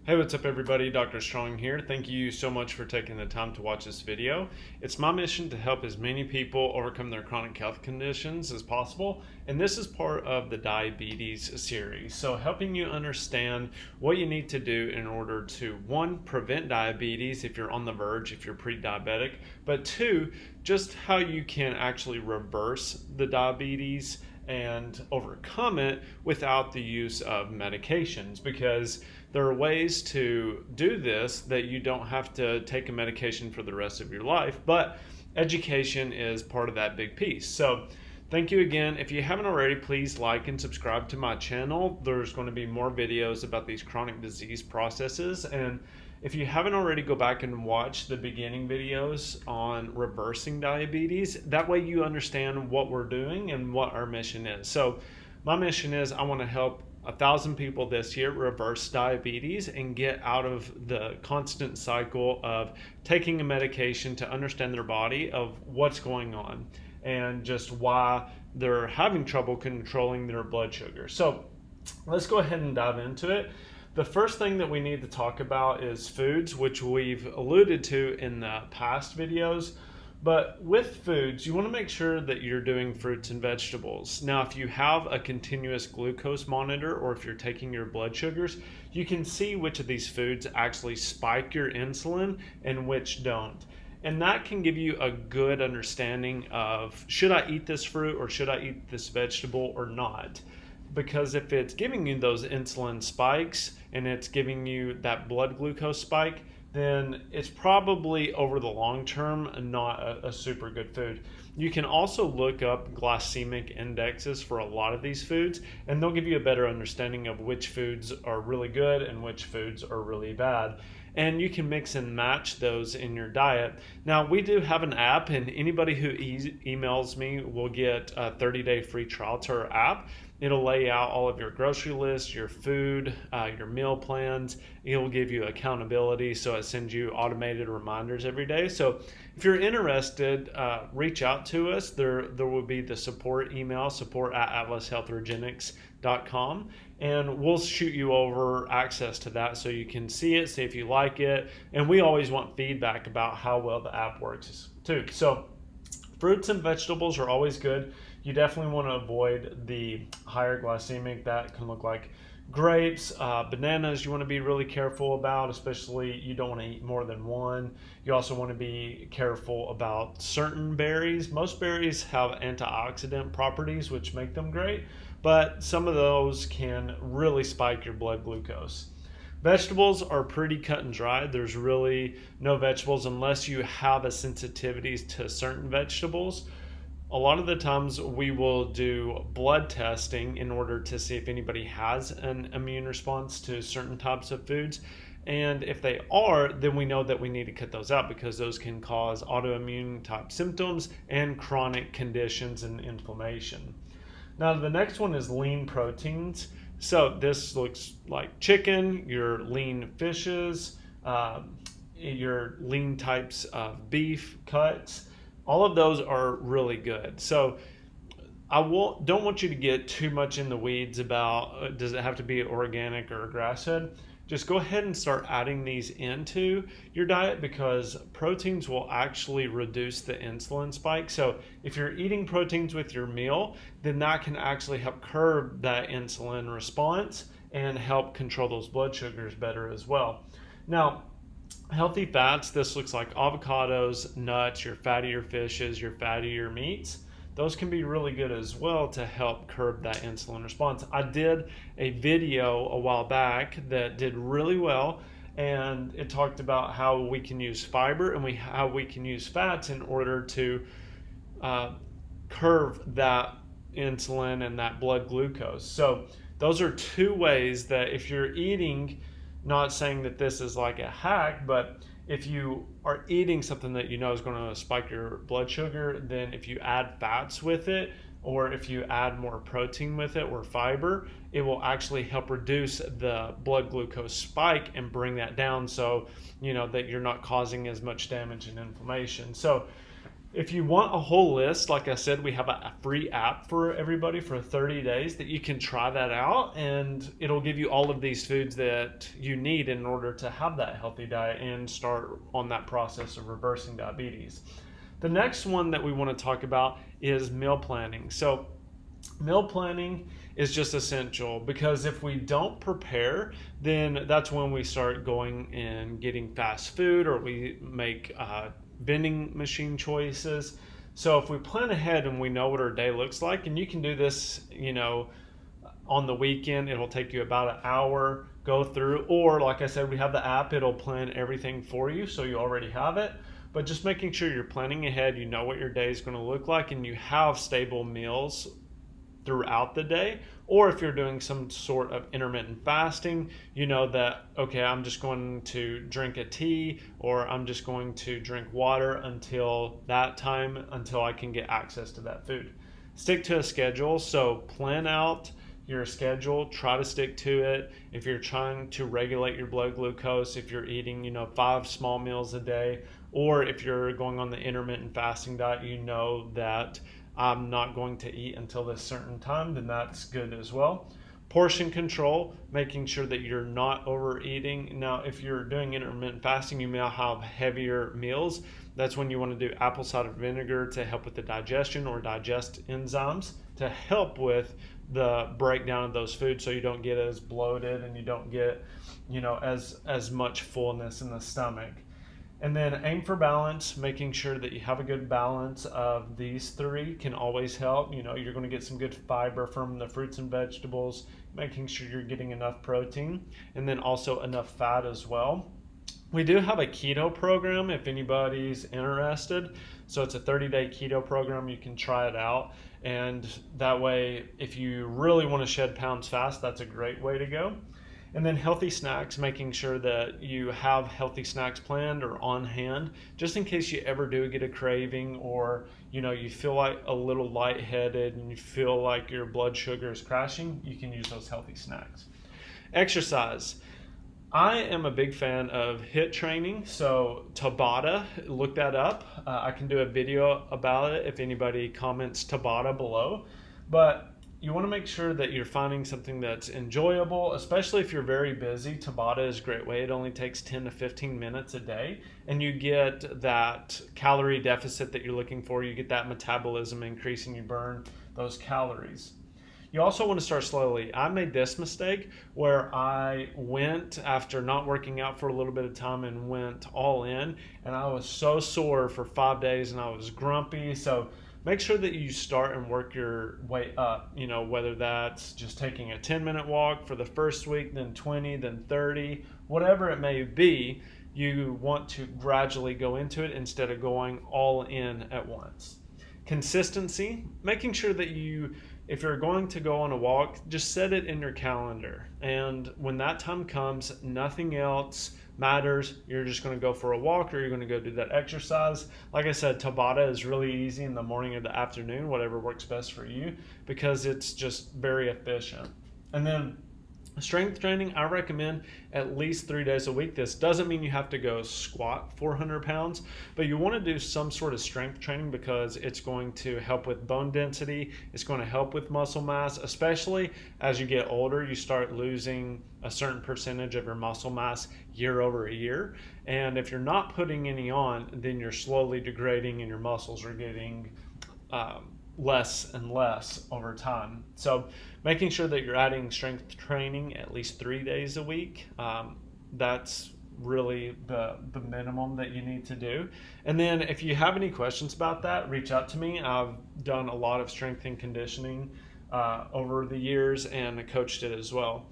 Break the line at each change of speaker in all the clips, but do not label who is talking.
Hey, what's up everybody? Dr. Strong here. Thank you so much for taking the time to watch this video. It's my mission to help as many people overcome their chronic health conditions as possible, and this is part of the diabetes series. So helping you understand what you need to do in order to, one, prevent diabetes if you're on the verge, if you're pre-diabetic, but two, just how you can actually reverse the diabetes and overcome it without the use of medications, because there are ways to do this that you don't have to take a medication for the rest of your life, but education is part of that big piece. So thank you again. If you haven't already, please like and subscribe to my channel. There's going to be more videos about these chronic disease processes, and if you haven't already, go back and watch the beginning videos on reversing diabetes. That way you understand what we're doing and what our mission is. So my mission is I want to help 1,000 people this year reverse diabetes and get out of the constant cycle of taking a medication to understand their body of what's going on and just why they're having trouble controlling their blood sugar. So let's go ahead and dive into it. The first thing that we need to talk about is foods, which we've alluded to in the past videos. But with foods, you want to make sure that you're doing fruits and vegetables. Now, if you have a continuous glucose monitor or if you're taking your blood sugars, you can see which of these foods actually spike your insulin and which don't. And that can give you a good understanding of, should I eat this fruit or should I eat this vegetable or not? Because if it's giving you those insulin spikes and it's giving you that blood glucose spike, then it's probably over the long term not a super good food. You can also look up glycemic indexes for a lot of these foods, and they'll give you a better understanding of which foods are really good and which foods are really bad. And you can mix and match those in your diet. Now, we do have an app, and anybody who emails me will get a 30-day free trial to our app. It'll lay out all of your grocery lists, your food, your meal plans. It'll give you accountability, so it sends you automated reminders every day. So if you're interested, reach out to us. There will be the support email, support@atlashealthregenics.com, and we'll shoot you over access to that so you can see it, see if you like it. And we always want feedback about how well the app works too. So fruits and vegetables are always good. You definitely want to avoid the higher glycemic. That can look like grapes, bananas you want to be really careful about, especially you don't want to eat more than one. You also want to be careful about certain berries. Most berries have antioxidant properties which make them great, but some of those can really spike your blood glucose. Vegetables are pretty cut and dry. There's really no vegetables unless you have a sensitivity to certain vegetables. A lot of the times we will do blood testing in order to see if anybody has an immune response to certain types of foods. And if they are, then we know that we need to cut those out because those can cause autoimmune type symptoms and chronic conditions and inflammation. Now, the next one is lean proteins. So this looks like chicken, your lean fishes, your lean types of beef cuts. All of those are really good. So I don't want you to get too much in the weeds about does it have to be organic or grass-fed. Just go ahead and start adding these into your diet because proteins will actually reduce the insulin spike. So if you're eating proteins with your meal, then that can actually help curb that insulin response and help control those blood sugars better as well. Now, healthy fats, this looks like avocados, nuts, your fattier fishes, your fattier meats. Those can be really good as well to help curb that insulin response. I did a video a while back that did really well, and it talked about how we can use fiber and how we can use fats in order to curb that insulin and that blood glucose. So those are two ways that if you're eating, not saying that this is like a hack, but if you are eating something that you know is going to spike your blood sugar, then if you add fats with it, or if you add more protein with it or fiber, it will actually help reduce the blood glucose spike and bring that down so you know that you're not causing as much damage and inflammation. So If you want a whole list, like I said, we have a free app for everybody for 30 days that you can try that out, and it'll give you all of these foods that you need in order to have that healthy diet and start on that process of reversing diabetes. The next one that we want to talk about is meal planning. So meal planning is just essential, because if we don't prepare, then that's when we start going and getting fast food, or we make vending machine choices. So if we plan ahead and we know what our day looks like, and you can do this, on the weekend, it'll take you about an hour, go through, or like I said, we have the app, it'll plan everything for you, so you already have it. But just making sure you're planning ahead, you know what your day is going to look like, and you have stable meals throughout the day. Or if you're doing some sort of intermittent fasting, you know that, okay, I'm just going to drink a tea, or I'm just going to drink water until that time, until I can get access to that food. Stick to a schedule. So plan out your schedule, try to stick to it. If you're trying to regulate your blood glucose, if you're eating 5 small meals a day, or if you're going on the intermittent fasting diet, you know that I'm not going to eat until this certain time, then that's good as well. Portion control, making sure that you're not overeating. Now, if you're doing intermittent fasting, you may have heavier meals. That's when you want to do apple cider vinegar to help with the digestion, or digest enzymes to help with the breakdown of those foods, so you don't get as bloated and you don't get, as much fullness in the stomach. And then aim for balance, making sure that you have a good balance of these three can always help. You're going to get some good fiber from the fruits and vegetables, making sure you're getting enough protein, and then also enough fat as well. We do have a keto program if anybody's interested. So it's a 30-day keto program. You can try it out. And that way, if you really want to shed pounds fast, that's a great way to go. And then healthy snacks, making sure that you have healthy snacks planned or on hand, just in case you ever do get a craving, or you feel like a little lightheaded and you feel like your blood sugar is crashing, you can use those healthy snacks. Exercise. I am a big fan of HIIT training, so Tabata, look that up. I can do a video about it if anybody comments Tabata below. But you want to make sure that you're finding something that's enjoyable, especially if you're very busy. Tabata is a great way. It only takes 10 to 15 minutes a day, and you get that calorie deficit that you're looking for. You get that metabolism increase, and you burn those calories. You also want to start slowly. I made this mistake where I went after not working out for a little bit of time and went all in, and I was so sore for 5 days and I was grumpy. So make sure that you start and work your way up, whether that's just taking a 10-minute walk for the first week, then 20, then 30, whatever it may be. You want to gradually go into it instead of going all in at once. Consistency, making sure that if you're going to go on a walk, just set it in your calendar. And when that time comes, nothing else matters. You're just going to go for a walk, or you're going to go do that exercise. Like I said, Tabata is really easy in the morning or the afternoon, whatever works best for you, because it's just very efficient. And then strength training, I recommend at least 3 days a week. This doesn't mean you have to go squat 400 pounds, but you want to do some sort of strength training, because it's going to help with bone density. It's going to help with muscle mass, especially as you get older. You start losing a certain percentage of your muscle mass year over year. And if you're not putting any on, then you're slowly degrading and your muscles are getting less and less over time. So making sure that you're adding strength training at least 3 days a week, that's really the minimum that you need to do. And then if you have any questions about that, reach out to me. I've done a lot of strength and conditioning over the years, and coached it as well.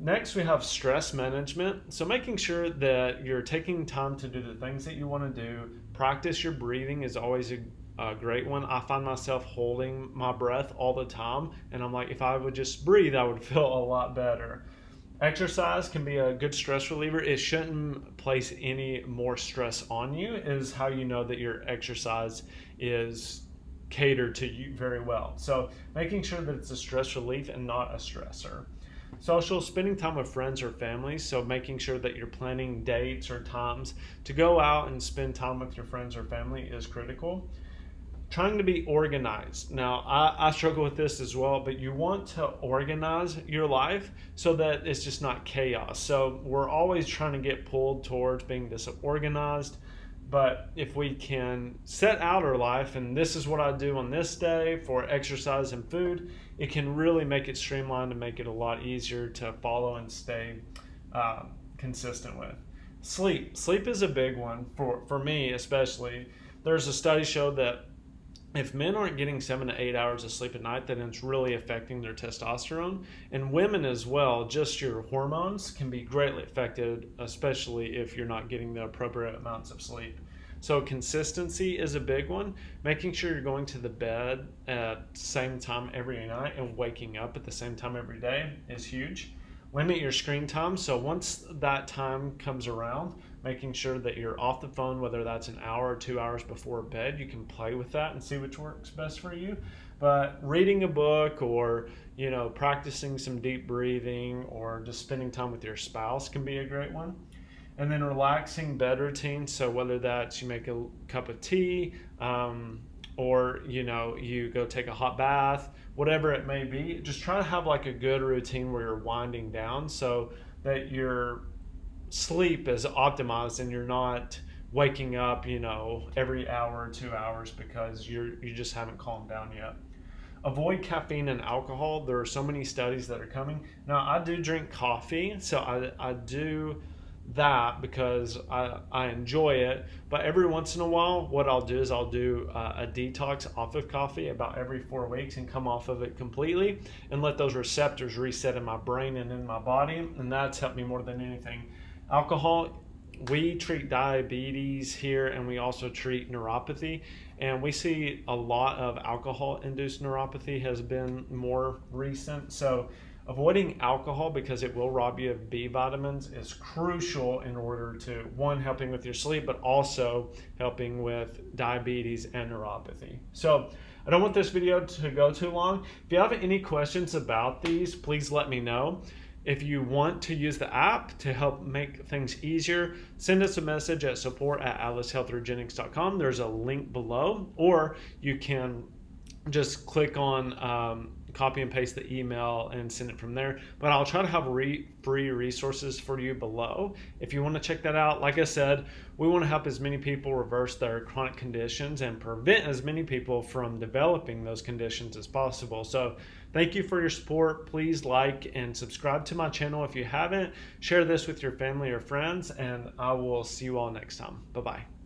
Next, we have stress management. So making sure that you're taking time to do the things that you want to do. Practice your breathing is always a great one. I find myself holding my breath all the time, and I'm like, if I would just breathe, I would feel a lot better. Exercise can be a good stress reliever. It shouldn't place any more stress on you, is how you know that your exercise is catered to you very well. So making sure that it's a stress relief and not a stressor. Social, spending time with friends or family, so making sure that you're planning dates or times to go out and spend time with your friends or family is critical. Trying to be organized. Now, I struggle with this as well, but you want to organize your life so that it's just not chaos. So we're always trying to get pulled towards being disorganized. But if we can set out our life, and this is what I do on this day for exercise and food, it can really make it streamlined and make it a lot easier to follow and stay consistent with. Sleep is a big one for me, especially. There's a study showed that if men aren't getting 7 to 8 hours of sleep at night, then it's really affecting their testosterone. And women as well, just your hormones can be greatly affected, especially if you're not getting the appropriate amounts of sleep. So consistency is a big one. Making sure you're going to the bed at the same time every night and waking up at the same time every day is huge. Limit your screen time. So once that time comes around, making sure that you're off the phone, whether that's an hour or 2 hours before bed, you can play with that and see which works best for you. But reading a book or, practicing some deep breathing or just spending time with your spouse can be a great one. And then relaxing bed routine. So whether that's you make a cup of tea, or you go take a hot bath, whatever it may be, just try to have like a good routine where you're winding down so that your sleep is optimized and you're not waking up every hour or 2 hours because you just haven't calmed down yet. Avoid caffeine and alcohol. There are so many studies that are coming now. I do drink coffee, so I do that because I enjoy it, but every once in a while what I'll do is I'll do a detox off of coffee about every 4 weeks and come off of it completely and let those receptors reset in my brain and in my body, and that's helped me more than anything. Alcohol, we treat diabetes here and we also treat neuropathy, and we see a lot of alcohol induced neuropathy has been more recent. So avoiding alcohol, because it will rob you of B vitamins, is crucial in order to, one, helping with your sleep, but also helping with diabetes and neuropathy. So I don't want this video to go too long. If you have any questions about these, please let me know. If you want to use the app to help make things easier, send us a message at support@atlashealthregenics.com. There's a link below, or you can just click on copy and paste the email and send it from there. But I'll try to have free resources for you below if you want to check that out. Like I said, we want to help as many people reverse their chronic conditions and prevent as many people from developing those conditions as possible. So thank you for your support. Please like and subscribe to my channel if you haven't. Share this with your family or friends, and I will see you all next time. Bye-bye.